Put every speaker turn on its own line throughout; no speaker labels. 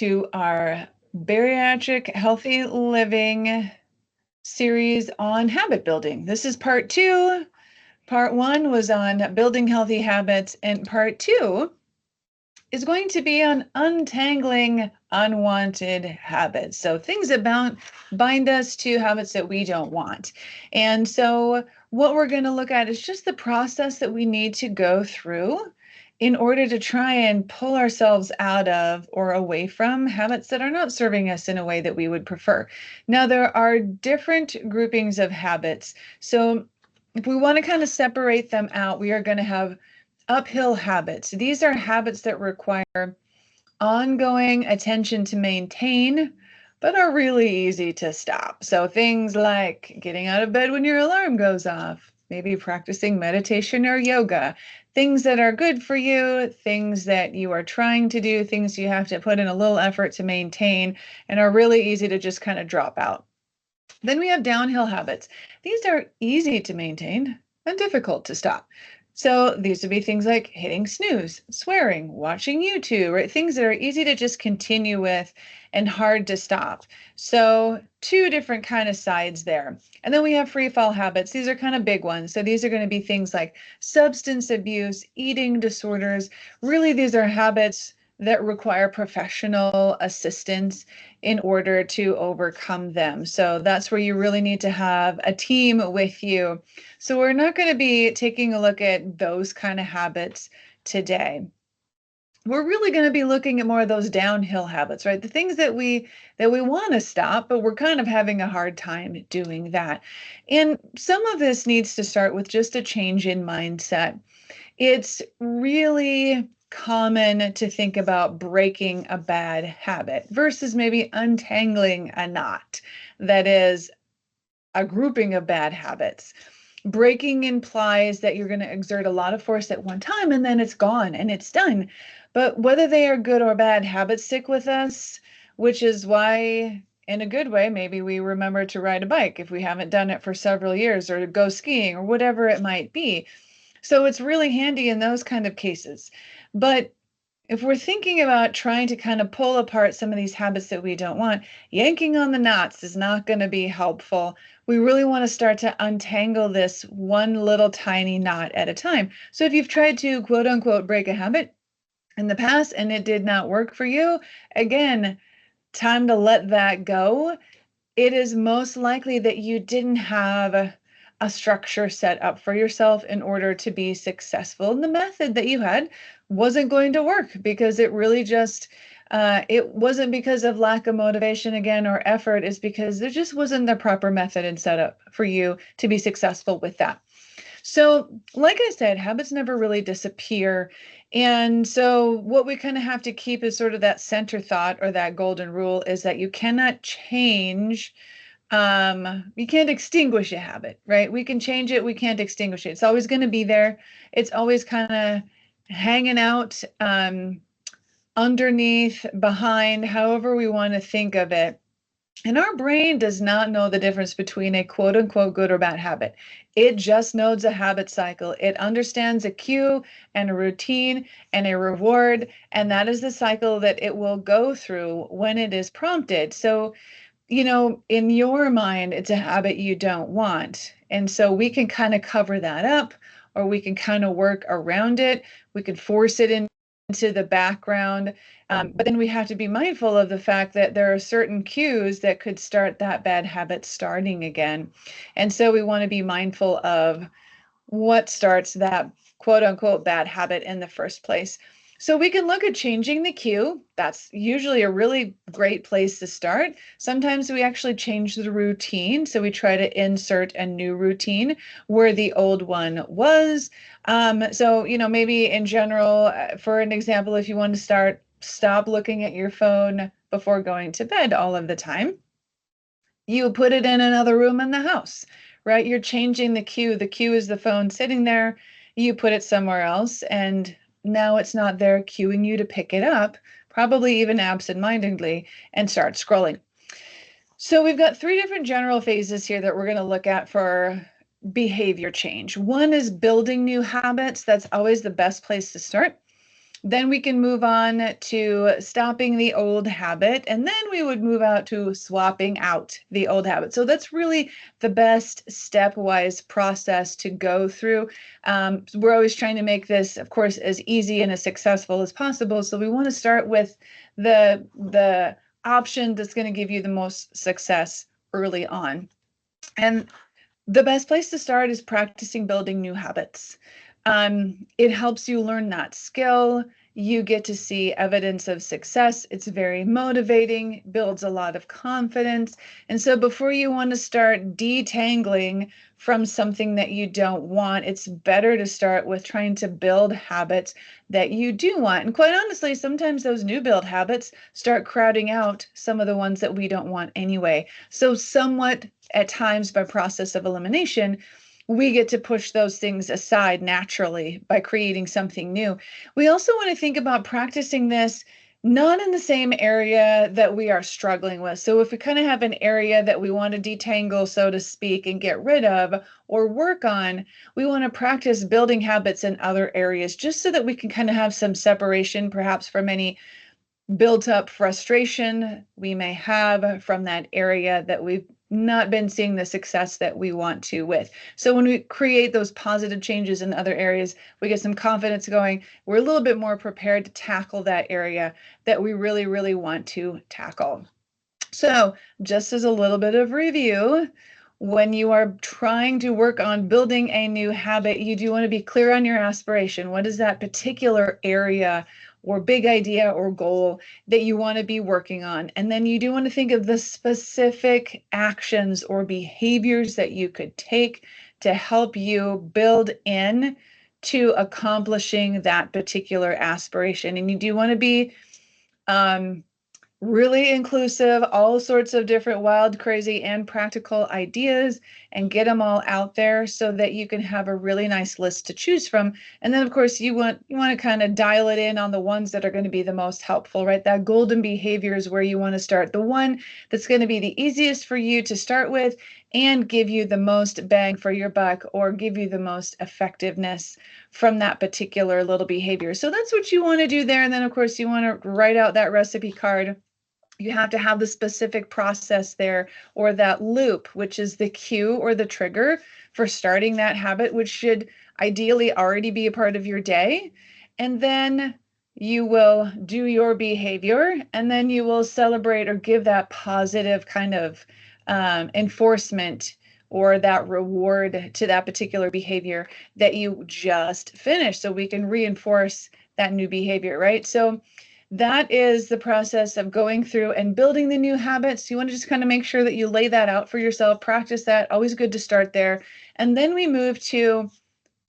to our Bariatric Healthy Living series on habit building. This is part 2. Part 1 was on building healthy habits, and part 2 is going to be on untangling unwanted habits. So things that bind us to habits that we don't want. And so what we're going to look at is just the process that we need to go through in order to try and pull ourselves out of or away from habits that are not serving us in a way that we would prefer. Now, there are different groupings of habits. So if we want to kind of separate them out, we are going to have uphill habits. These are habits that require ongoing attention to maintain, but are really easy to stop. So things like getting out of bed when your alarm goes off, maybe practicing meditation or yoga, things that are good for you, things that you are trying to do, things you have to put in a little effort to maintain and are really easy to just kind of drop out. Then we have downhill habits. These are easy to maintain and difficult to stop. So these would be things like hitting snooze, swearing, watching YouTube, right? Things that are easy to just continue with and hard to stop. So two different kind of sides there. And then we have free fall habits. These are kind of big ones. So these are going to be things like substance abuse, eating disorders. Really, these are habits that require professional assistance in order to overcome them. So that's where you really need to have a team with you. So we're not going to be taking a look at those kind of habits today. We're really going to be looking at more of those downhill habits, right? The things that we want to stop, but we're kind of having a hard time doing that. And some of this needs to start with just a change in mindset. It's really common to think about breaking a bad habit versus maybe untangling a knot that is a grouping of bad habits. Breaking implies that you're going to exert a lot of force at one time and then it's gone and it's done. But whether they are good or bad habits stick with us, which is why in a good way, maybe we remember to ride a bike if we haven't done it for several years, or to go skiing or whatever it might be. So it's really handy in those kind of cases. But if we're thinking about trying to kind of pull apart some of these habits that we don't want, yanking on the knots is not going to be helpful. We really want to start to untangle this one little tiny knot at a time. So if you've tried to quote unquote break a habit in the past and it did not work for you, again, time to let that go. It is most likely that you didn't have a structure set up for yourself in order to be successful. And the method that you had wasn't going to work because it really just, it wasn't because of lack of motivation again or effort. It's because there just wasn't the proper method and setup for you to be successful with that. So like I said, habits never really disappear. And so what we kind of have to keep is sort of that center thought, or that golden rule, is that you cannot change, you can't extinguish a habit, right? We can change it, we can't extinguish it. It's always going to be there. It's always kind of hanging out underneath, behind, however we want to think of it. And our brain does not know the difference between a quote unquote good or bad habit. It just knows a habit cycle. It understands a cue and a routine and a reward. And that is the cycle that it will go through when it is prompted. So, you know, in your mind, it's a habit you don't want. And so we can kind of cover that up, or we can kind of work around it. We can force it into the background. But then we have to be mindful of the fact that there are certain cues that could start that bad habit starting again. And so we want to be mindful of what starts that quote unquote bad habit in the first place. So we can look at changing the cue. That's usually a really great place to start. Sometimes we actually change the routine. So we try to insert a new routine where the old one was. So, you know, maybe in general, for an example, if you want to stop looking at your phone before going to bed all of the time, you put it in another room in the house, right? You're changing the cue. The cue is the phone sitting there. You put it somewhere else, and now it's not there cueing you to pick it up, probably even absentmindedly, and start scrolling. So we've got 3 different general phases here that we're going to look at for behavior change. One is building new habits. That's always the best place to start. Then we can move on to stopping the old habit, and then we would move out to swapping out the old habit. So that's really the best stepwise process to go through. We're always trying to make this, of course, as easy and as successful as possible. So we want to start with the option that's going to give you the most success early on. And the best place to start is practicing building new habits. It helps you learn that skill. You get to see evidence of success. It's very motivating, builds a lot of confidence. And so before you want to start detangling from something that you don't want, it's better to start with trying to build habits that you do want. And quite honestly, sometimes those new build habits start crowding out some of the ones that we don't want anyway. So somewhat at times by process of elimination, we get to push those things aside naturally by creating something new. We also want to think about practicing this not in the same area that we are struggling with. So if we kind of have an area that we want to detangle, so to speak, and get rid of or work on, we want to practice building habits in other areas just so that we can kind of have some separation, perhaps from any built up frustration we may have from that area that we've not been seeing the success that we want to with. So when we create those positive changes in other areas, we get some confidence going. We're a little bit more prepared to tackle that area that we really, really want to tackle. So just as a little bit of review, when you are trying to work on building a new habit, you do want to be clear on your aspiration. What is that particular area or big idea or goal that you want to be working on? And then you do want to think of the specific actions or behaviors that you could take to help you build in to accomplishing that particular aspiration. And you do want to be really inclusive, all sorts of different wild, crazy, and practical ideas, and get them all out there so that you can have a really nice list to choose from. And then, of course, you want to kind of dial it in on the ones that are going to be the most helpful, right? That golden behavior is where you want to start. The one that's going to be the easiest for you to start with and give you the most bang for your buck or give you the most effectiveness from that particular little behavior. So that's what you want to do there. And then, of course, you want to write out that recipe card. You have to have the specific process there or that loop, which is the cue or the trigger for starting that habit, which should ideally already be a part of your day. And then you will do your behavior, and then you will celebrate or give that positive kind of enforcement or that reward to that particular behavior that you just finished, so we can reinforce that new behavior, right? So that is the process of going through and building the new habits. You want to just kind of make sure that you lay that out for yourself, practice that. Always good to start there. And then we move to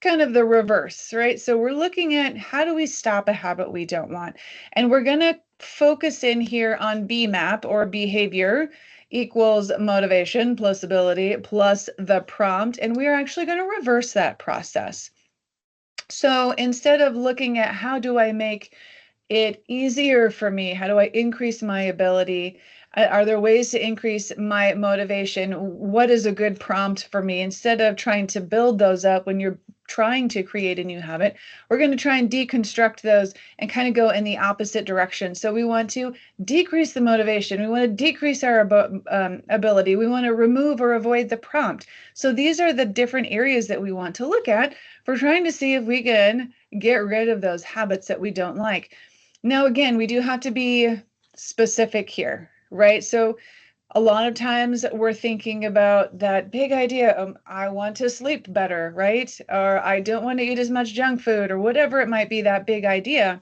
kind of the reverse, right? So we're looking at how do we stop a habit we don't want? And we're going to focus in here on BMAP, or behavior equals motivation plus ability plus the prompt. And we are actually going to reverse that process. So instead of looking at how do I make it easier for me? How do I increase my ability? Are there ways to increase my motivation? What is a good prompt for me? Instead of trying to build those up when you're trying to create a new habit, we're going to try and deconstruct those and kind of go in the opposite direction. So we want to decrease the motivation. We want to decrease our ability. We want to remove or avoid the prompt. So these are the different areas that we want to look at for trying to see if we can get rid of those habits that we don't like. Now, again, we do have to be specific here, right? So a lot of times we're thinking about that big idea, I want to sleep better, right? Or I don't want to eat as much junk food, or whatever it might be, that big idea.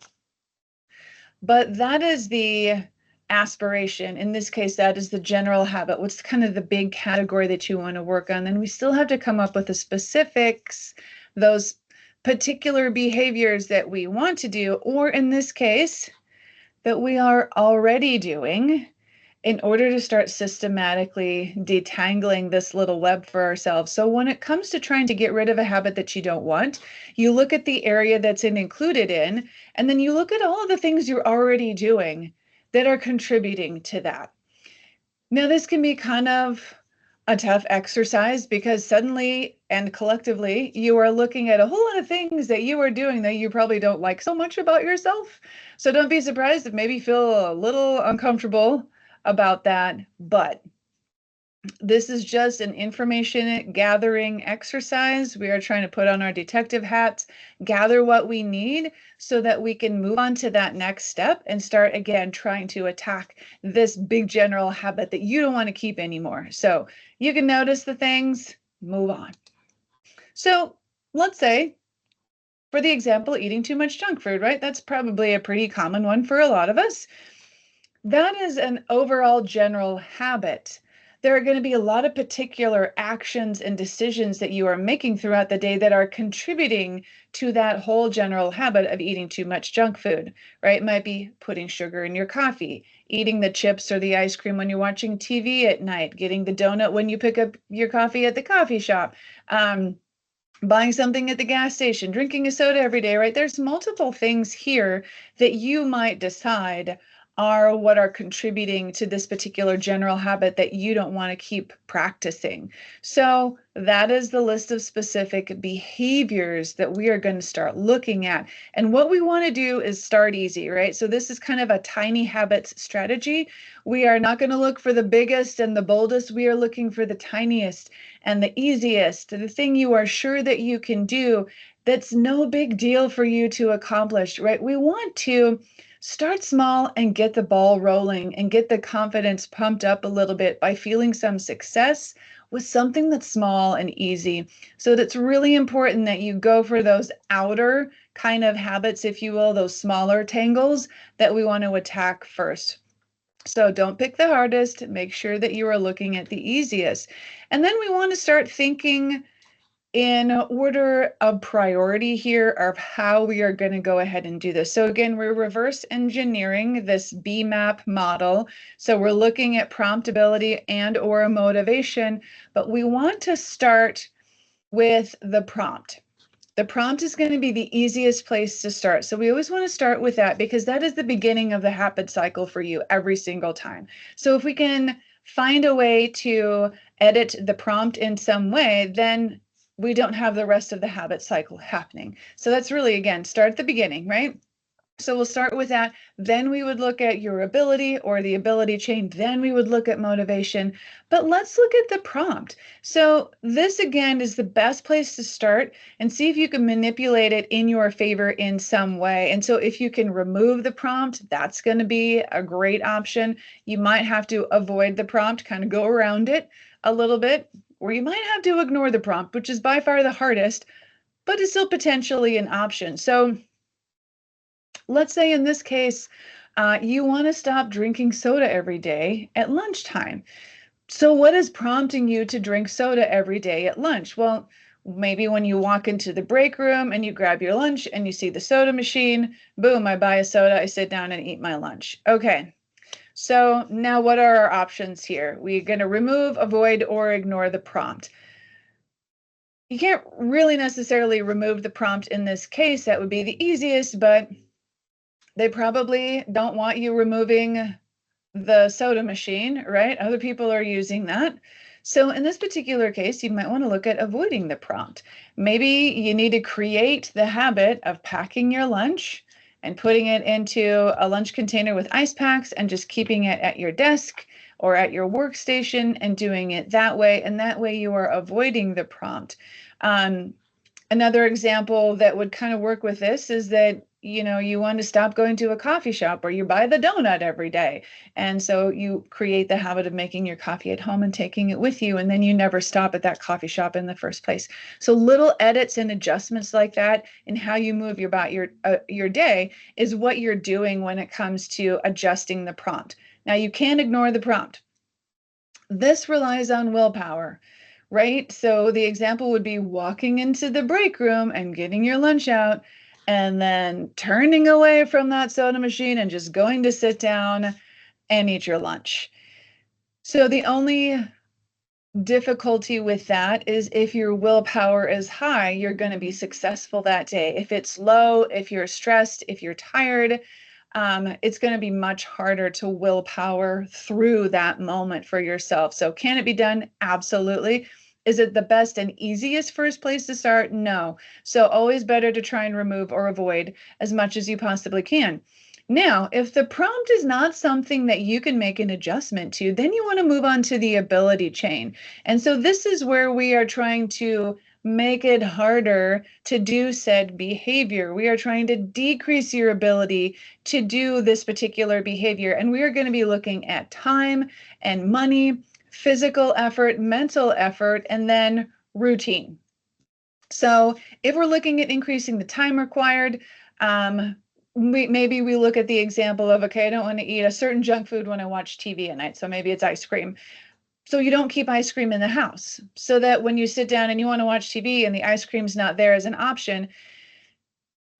But that is the aspiration. In this case, that is the general habit. What's kind of the big category that you want to work on? Then we still have to come up with the specifics, those particular behaviors that we want to do, or in this case, that we are already doing, in order to start systematically detangling this little web for ourselves. So when it comes to trying to get rid of a habit that you don't want, you look at the area that's included in, and then you look at all of the things you're already doing that are contributing to that. Now, this can be kind of a tough exercise because suddenly and collectively you are looking at a whole lot of things that you are doing that you probably don't like so much about yourself. So don't be surprised if maybe you feel a little uncomfortable about that, but this is just an information gathering exercise. We are trying to put on our detective hats, gather what we need so that we can move on to that next step and start again trying to attack this big general habit that you don't want to keep anymore. So you can notice the things, move on. So let's say, for the example, eating too much junk food, right? That's probably a pretty common one for a lot of us. That is an overall general habit. There are going to be a lot of particular actions and decisions that you are making throughout the day that are contributing to that whole general habit of eating too much junk food, right? It might be putting sugar in your coffee, eating the chips or the ice cream when you're watching TV at night, getting the donut when you pick up your coffee at the coffee shop, buying something at the gas station, drinking a soda every day, right? There's multiple things here that you might decide are what are contributing to this particular general habit that you don't want to keep practicing. So that is the list of specific behaviors that we are going to start looking at. And what we want to do is start easy, right? So this is kind of a tiny habits strategy. We are not going to look for the biggest and the boldest. We are looking for the tiniest and the easiest, the thing you are sure that you can do that's no big deal for you to accomplish, right? We want to start small and get the ball rolling and get the confidence pumped up a little bit by feeling some success with something that's small and easy. So it's really important that you go for those outer kind of habits, if you will, those smaller tangles that we want to attack first. So don't pick the hardest, make sure that you are looking at the easiest. And then we want to start thinking in order of priority here of how we are going to go ahead and do this. So again, we're reverse engineering this BMAP model. So we're looking at promptability and or motivation, but we want to start with the prompt. The prompt is going to be the easiest place to start. So we always want to start with that because that is the beginning of the habit cycle for you every single time. So if we can find a way to edit the prompt in some way, then we don't have the rest of the habit cycle happening. So that's really, again, start at the beginning, right? So we'll start with that. Then we would look at your ability or the ability chain. Then we would look at motivation. But let's look at the prompt. So this, again, is the best place to start and see if you can manipulate it in your favor in some way. And so if you can remove the prompt, that's going to be a great option. You might have to avoid the prompt, kind of go around it a little bit, or you might have to ignore the prompt, which is by far the hardest, but is still potentially an option. So let's say in this case, you want to stop drinking soda every day at lunchtime. So what is prompting you to drink soda every day at lunch? Well, maybe when you walk into the break room and you grab your lunch and you see the soda machine, boom, I buy a soda, I sit down and eat my lunch. Okay, so now what are our options here? We're going to remove, avoid, or ignore the prompt. You can't really necessarily remove the prompt in this case. That would be the easiest, but they probably don't want you removing the soda machine, right? Other people are using that. So in this particular case, you might want to look at avoiding the prompt. Maybe you need to create the habit of packing your lunch and putting it into a lunch container with ice packs and just keeping it at your desk or at your workstation and doing it that way. And that way you are avoiding the prompt. Another example that would kind of work with this is that you want to stop going to a coffee shop or you buy the donut every day. And so you create the habit of making your coffee at home and taking it with you. And then you never stop at that coffee shop in the first place. So little edits and adjustments like that in how you move about your day is what you're doing when it comes to adjusting the prompt. Now you can't ignore the prompt. This relies on willpower. Right? So the example would be walking into the break room and getting your lunch out and then turning away from that soda machine and just going to sit down and eat your lunch. So the only difficulty with that is if your willpower is high, you're going to be successful that day. If it's low, if you're stressed, if you're tired, it's going to be much harder to willpower through that moment for yourself. So can it be done? Absolutely. Is it the best and easiest first place to start? No. So always better to try and remove or avoid as much as you possibly can. Now, if the prompt is not something that you can make an adjustment to, then you want to move on to the ability chain. And so this is where we are trying to make it harder to do said behavior. We are trying to decrease your ability to do this particular behavior. And we are going to be looking at time and money, physical effort, mental effort, and then routine. So if we're looking at increasing the time required, maybe we look at the example of, okay, I don't want to eat a certain junk food when I watch TV at night. So maybe it's ice cream. So you don't keep ice cream in the house, so that when you sit down and you want to watch TV and the ice cream's not there as an option,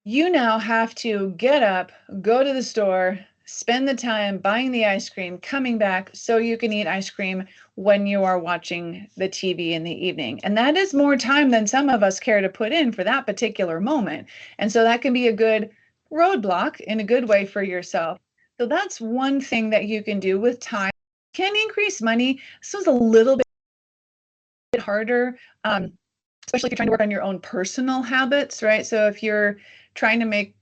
you now have to get up, go to the store, spend the time buying the ice cream, coming back so you can eat ice cream when you are watching the TV in the evening. And that is more time than some of us care to put in for that particular moment. And so that can be a good roadblock in a good way for yourself. So that's one thing that you can do with time. Can increase money. This was a little bit harder, especially if you're trying to work on your own personal habits, right? So if you're trying to make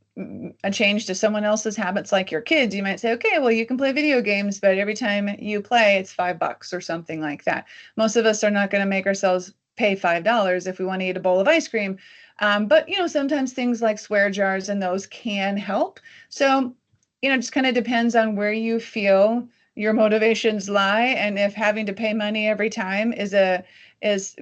a change to someone else's habits, like your kids, you might say, okay, well, you can play video games, but every time you play, it's $5 or something like that. Most of us are not going to make ourselves pay $5 if we want to eat a bowl of ice cream. But, sometimes things like swear jars and those can help. So, it just kind of depends on where you feel your motivations lie, and if having to pay money every time is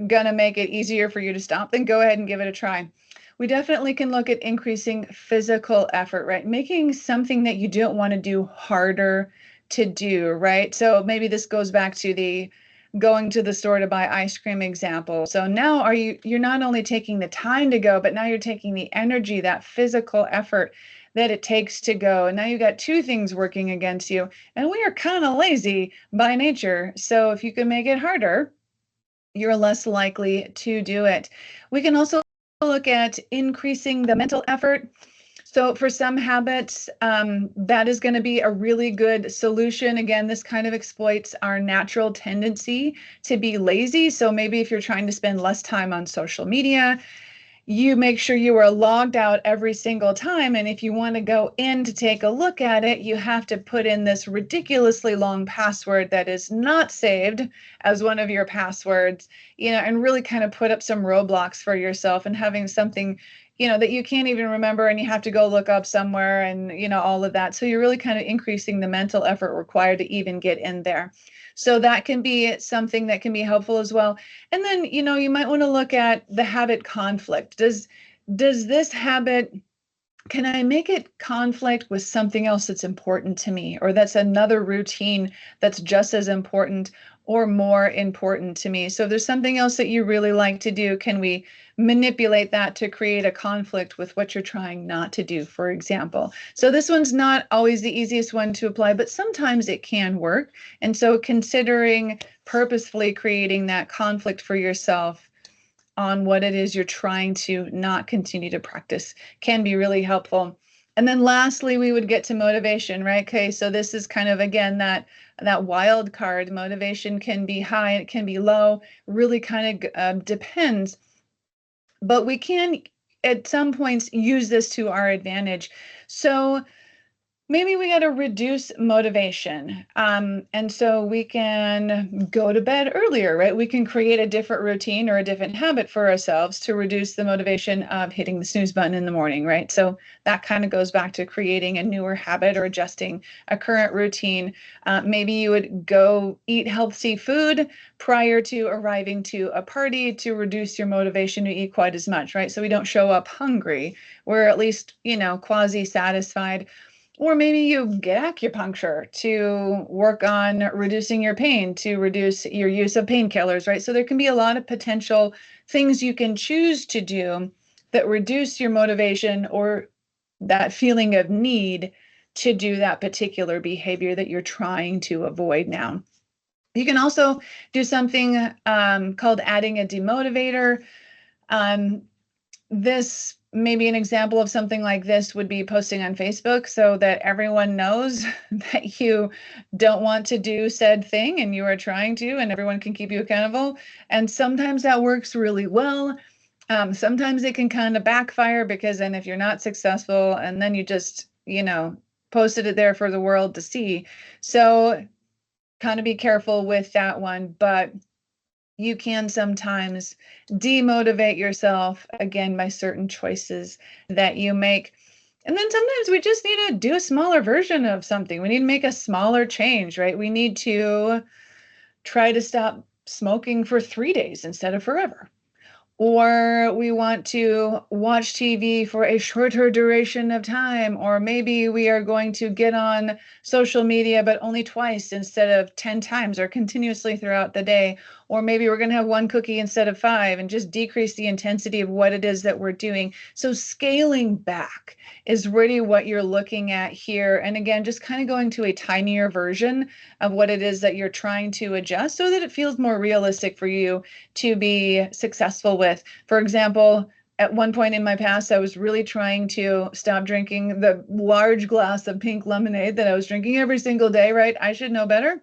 gonna make it easier for you to stop, then go ahead and give it a try. We definitely can look at increasing physical effort, right? Making something that you don't want to do harder to do, right? So maybe this goes back to the going to the store to buy ice cream example. So now you're not only taking the time to go, but now you're taking the energy, that physical effort that it takes to go. And now you got two things working against you. And we are kind of lazy by nature. So if you can make it harder, you're less likely to do it. We can also look at increasing the mental effort. So for some habits, that is going to be a really good solution. Again, this kind of exploits our natural tendency to be lazy. So maybe if you're trying to spend less time on social media, you make sure you are logged out every single time. And if you want to go in to take a look at it, you have to put in this ridiculously long password that is not saved as one of your passwords, and really kind of put up some roadblocks for yourself, and having something, that you can't even remember and you have to go look up somewhere, and, all of that. So you're really kind of increasing the mental effort required to even get in there. So that can be something that can be helpful as well. And then, you might want to look at the habit conflict. Does this habit, can I make it conflict with something else that's important to me, or that's another routine that's just as important or more important to me? So if there's something else that you really like to do, can we manipulate that to create a conflict with what you're trying not to do, for example? So this one's not always the easiest one to apply, but sometimes it can work. And so considering purposefully creating that conflict for yourself on what it is you're trying to not continue to practice can be really helpful. And then lastly, we would get to motivation, right? Okay, so this is kind of, again, that wild card. Motivation can be high, it can be low, really kind of depends. But we can, at some points, use this to our advantage. So maybe we got to reduce motivation. And so we can go to bed earlier, right? We can create a different routine or a different habit for ourselves to reduce the motivation of hitting the snooze button in the morning, right? So that kind of goes back to creating a newer habit or adjusting a current routine. Maybe you would go eat healthy food prior to arriving to a party to reduce your motivation to eat quite as much, right? So we don't show up hungry. We're at least, quasi-satisfied. Or maybe you get acupuncture to work on reducing your pain, to reduce your use of painkillers, right? So there can be a lot of potential things you can choose to do that reduce your motivation or that feeling of need to do that particular behavior that you're trying to avoid now. You can also do something called adding a demotivator. This maybe an example of something like this would be posting on Facebook so that everyone knows that you don't want to do said thing and you are trying to, and everyone can keep you accountable. And sometimes that works really well. Sometimes it can kind of backfire, because then if you're not successful and then you just, posted it there for the world to see. So kind of be careful with that one. But you can sometimes demotivate yourself again by certain choices that you make. And then sometimes we just need to do a smaller version of something. We need to make a smaller change, right? We need to try to stop smoking for 3 days instead of forever. Or we want to watch TV for a shorter duration of time, or maybe we are going to get on social media, but only twice instead of 10 times, or continuously throughout the day. Or maybe we're going to have one cookie instead of 5 and just decrease the intensity of what it is that we're doing. So scaling back is really what you're looking at here. And again, just kind of going to a tinier version of what it is that you're trying to adjust so that it feels more realistic for you to be successful with. For example, at one point in my past, I was really trying to stop drinking the large glass of pink lemonade that I was drinking every single day, right? I should know better.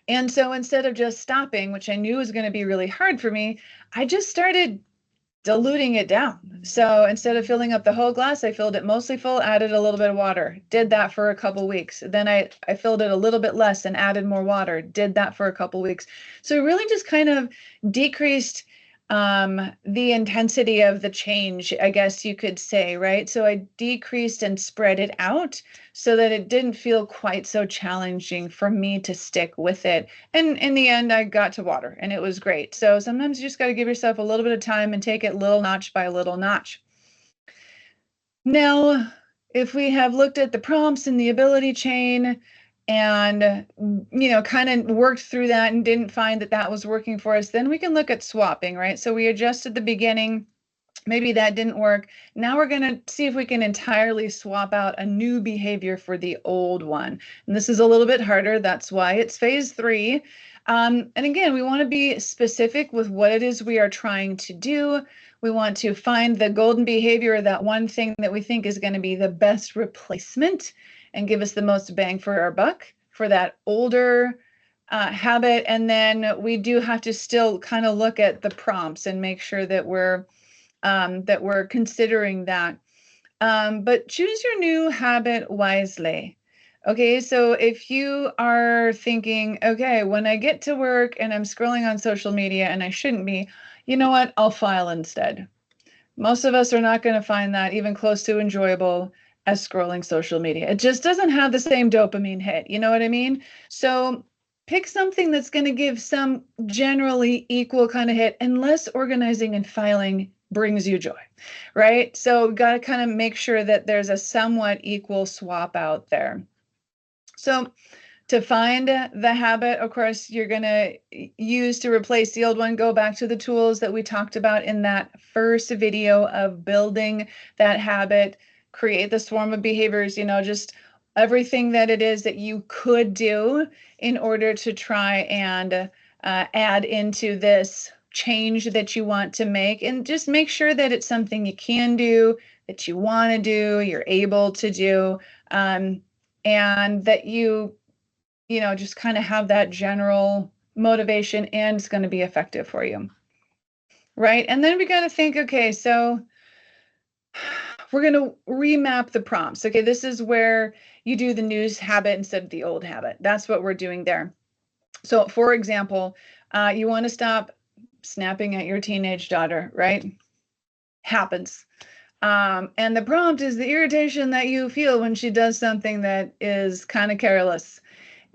And so instead of just stopping, which I knew was going to be really hard for me, I just started diluting it down. So instead of filling up the whole glass, I filled it mostly full, added a little bit of water, did that for a couple weeks. Then I filled it a little bit less and added more water, did that for a couple weeks. So it really just kind of decreased the intensity of the change, I guess you could say, right? So I decreased and spread it out so that it didn't feel quite so challenging for me to stick with it. And in the end, I got to water and it was great. So sometimes you just got to give yourself a little bit of time and take it little notch by little notch. Now, if we have looked at the prompts and the ability chain, and kind of worked through that and didn't find that that was working for us, then we can look at swapping, right? So we adjusted the beginning, maybe that didn't work. Now we're going to see if we can entirely swap out a new behavior for the old one. And this is a little bit harder. That's why it's phase 3. And again, we want to be specific with what it is we are trying to do. We want to find the golden behavior, that one thing that we think is going to be the best replacement and give us the most bang for our buck for that older habit. And then we do have to still kind of look at the prompts and make sure that we're considering that. But choose your new habit wisely. Okay, so if you are thinking, okay, when I get to work and I'm scrolling on social media and I shouldn't be, you know what, I'll file instead. Most of us are not going to find that even close to enjoyable as scrolling social media. It just doesn't have the same dopamine hit. You know what I mean? So pick something that's going to give some generally equal kind of hit, unless organizing and filing brings you joy, right? So got to kind of make sure that there's a somewhat equal swap out there. So to find the habit, of course, you're going to use to replace the old one, go back to the tools that we talked about in that first video of building that habit, create the swarm of behaviors, just everything that it is that you could do in order to try and add into this change that you want to make. And just make sure that it's something you can do, that you want to do, you're able to do, and that you just kind of have that general motivation and it's going to be effective for you. Right. And then we got to think, okay, so we're going to remap the prompts. Okay, this is where you do the new habit instead of the old habit. That's what we're doing there. So, for example, you want to stop snapping at your teenage daughter, right? Happens. And the prompt is the irritation that you feel when she does something that is kind of careless.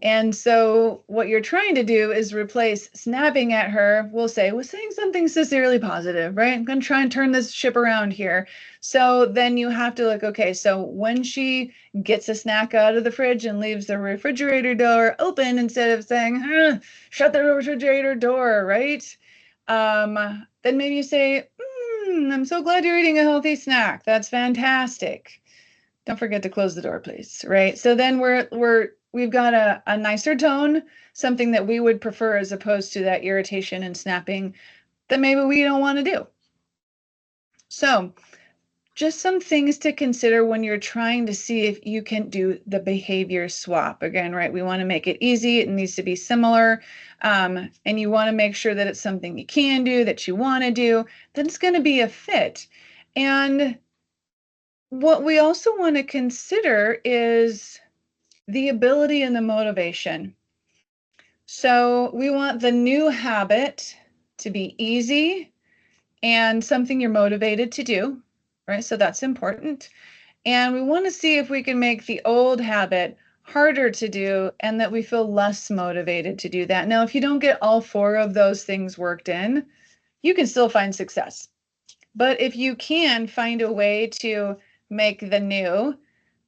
And so what you're trying to do is replace snapping at her, we'll say, with saying something sincerely positive, right? I'm going to try and turn this ship around here. So then you have to look, okay, so when she gets a snack out of the fridge and leaves the refrigerator door open, instead of saying, shut the refrigerator door, right? Then maybe you say, I'm so glad you're eating a healthy snack. That's fantastic. Don't forget to close the door, please, right? So then we've got a nicer tone, something that we would prefer, as opposed to that irritation and snapping that maybe we don't want to do. So just some things to consider when you're trying to see if you can do the behavior swap. Again, right, we want to make it easy. It needs to be similar. And you want to make sure that it's something you can do, that you want to do, that it's going to be a fit. And what we also want to consider is the ability and the motivation. So we want the new habit to be easy and something you're motivated to do, right? So that's important. And we want to see if we can make the old habit harder to do and that we feel less motivated to do that. Now, if you don't get all four of those things worked in, you can still find success. But if you can find a way to make the new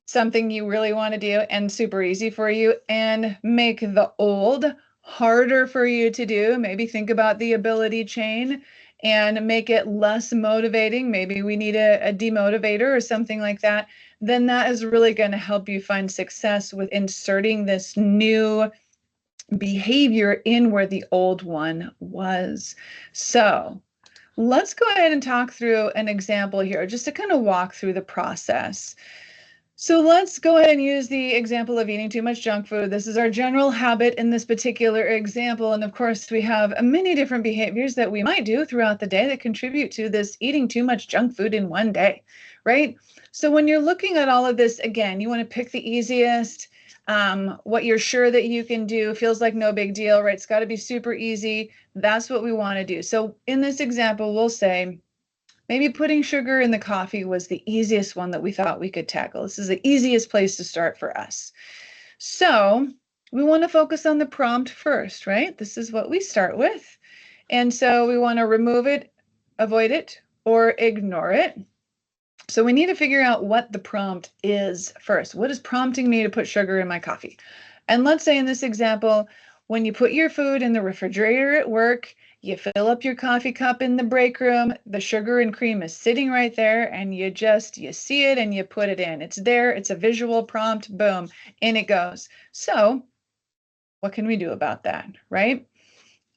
something you really want to do and super easy for you, and make the old harder for you to do, maybe think about the ability chain and make it less motivating. Maybe we need a demotivator or something like that. Then that is really going to help you find success with inserting this new behavior in where the old one was. So let's go ahead and talk through an example here, just to kind of walk through the process. So let's go ahead and use the example of eating too much junk food. This is our general habit in this particular example. And of course, we have many different behaviors that we might do throughout the day that contribute to this eating too much junk food in one day, right? So when you're looking at all of this, again, you want to pick the easiest, what you're sure that you can do, feels like no big deal, right? It's got to be super easy. That's what we want to do. So in this example, we'll say, maybe putting sugar in the coffee was the easiest one that we thought we could tackle. This is the easiest place to start for us. So we want to focus on the prompt first, right? This is what we start with. And so we want to remove it, avoid it, or ignore it. So we need to figure out what the prompt is first. What is prompting me to put sugar in my coffee? And let's say in this example, when you put your food in the refrigerator at work, you fill up your coffee cup in the break room, the sugar and cream is sitting right there, and you see it and you put it in. It's there, it's a visual prompt, boom, in it goes. So what can we do about that, right?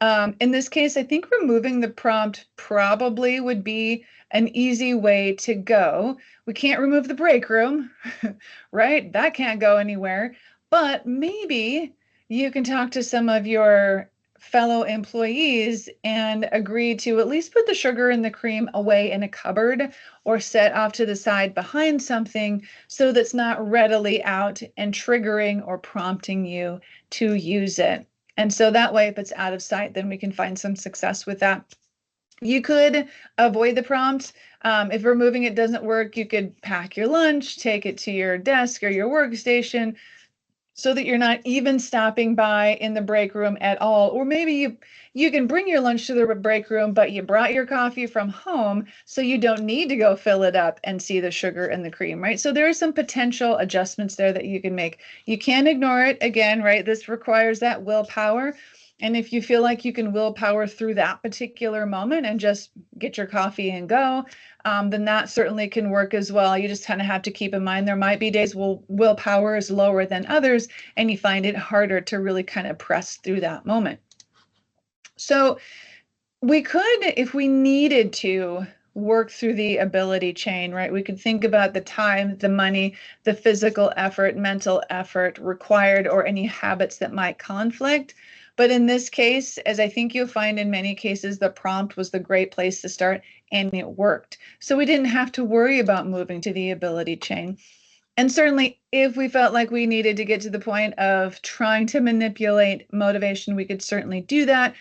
In this case, I think removing the prompt probably would be an easy way to go. We can't remove the break room, right? That can't go anywhere, but maybe you can talk to some of your fellow employees and agree to at least put the sugar and the cream away in a cupboard or set off to the side behind something so that's not readily out and triggering or prompting you to use it. And so that way, if it's out of sight, then we can find some success with that. You could avoid the prompt. If removing it doesn't work, you could pack your lunch, take it to your desk or your workstation, so that you're not even stopping by in the break room at all. Or maybe you can bring your lunch to the break room, but you brought your coffee from home, so you don't need to go fill it up and see the sugar and the cream, right? So there are some potential adjustments there that you can make. You can't ignore it again, right? This requires that willpower. And if you feel like you can willpower through that particular moment and just get your coffee and go, then that certainly can work as well. You just kind of have to keep in mind there might be days where willpower is lower than others, and you find it harder to really kind of press through that moment. So we could, if we needed to, work through the ability chain, right? We could think about the time, the money, the physical effort, mental effort required, or any habits that might conflict. But in this case, as I think you'll find in many cases, the prompt was the great place to start, and it worked. So we didn't have to worry about moving to the ability chain. And certainly, if we felt like we needed to get to the point of trying to manipulate motivation, we could certainly do that.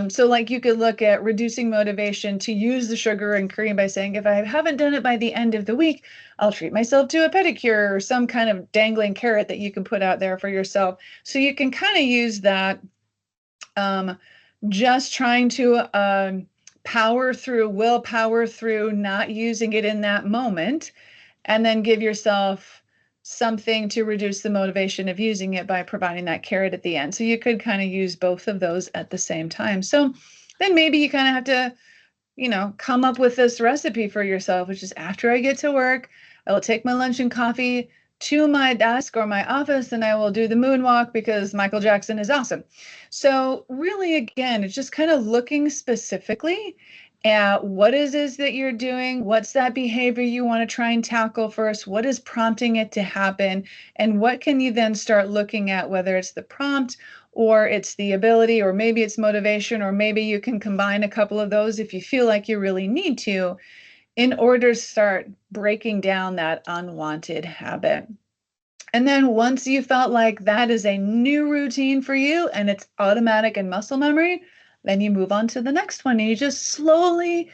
So like you could look at reducing motivation to use the sugar and cream by saying, if I haven't done it by the end of the week, I'll treat myself to a pedicure, or some kind of dangling carrot that you can put out there for yourself. So you can kind of use that, just trying to willpower through not using it in that moment, and then give yourself something to reduce the motivation of using it by providing that carrot at the end. So you could kind of use both of those at the same time. So then maybe you kind of have to, come up with this recipe for yourself, which is after I get to work, I will take my lunch and coffee to my desk or my office, and I will do the moonwalk because Michael Jackson is awesome. So really, again, it's just kind of looking specifically What is this that you're doing? What's that behavior you want to try and tackle first? What is prompting it to happen? And what can you then start looking at, whether it's the prompt or it's the ability, or maybe it's motivation, or maybe you can combine a couple of those if you feel like you really need to, in order to start breaking down that unwanted habit. And then once you felt like that is a new routine for you and it's automatic and muscle memory, then you move on to the next one and you just slowly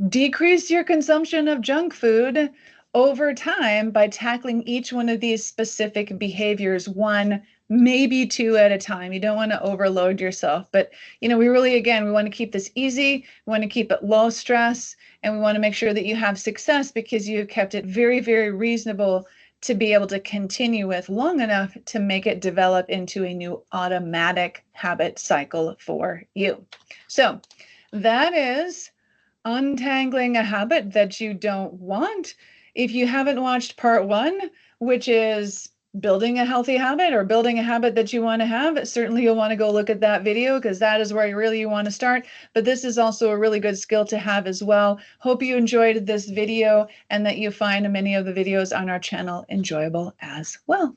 decrease your consumption of junk food over time by tackling each one of these specific behaviors, one, maybe two at a time. You don't want to overload yourself, but we really, again, we want to keep this easy. We want to keep it low stress, and we want to make sure that you have success because you've kept it very, very reasonable to be able to continue with long enough to make it develop into a new automatic habit cycle for you. So that is untangling a habit that you don't want. If you haven't watched part one, which is building a healthy habit or building a habit that you want to have, certainly you'll want to go look at that video because that is where you really want to start. But this is also a really good skill to have as well. Hope you enjoyed this video and that you find many of the videos on our channel enjoyable as well.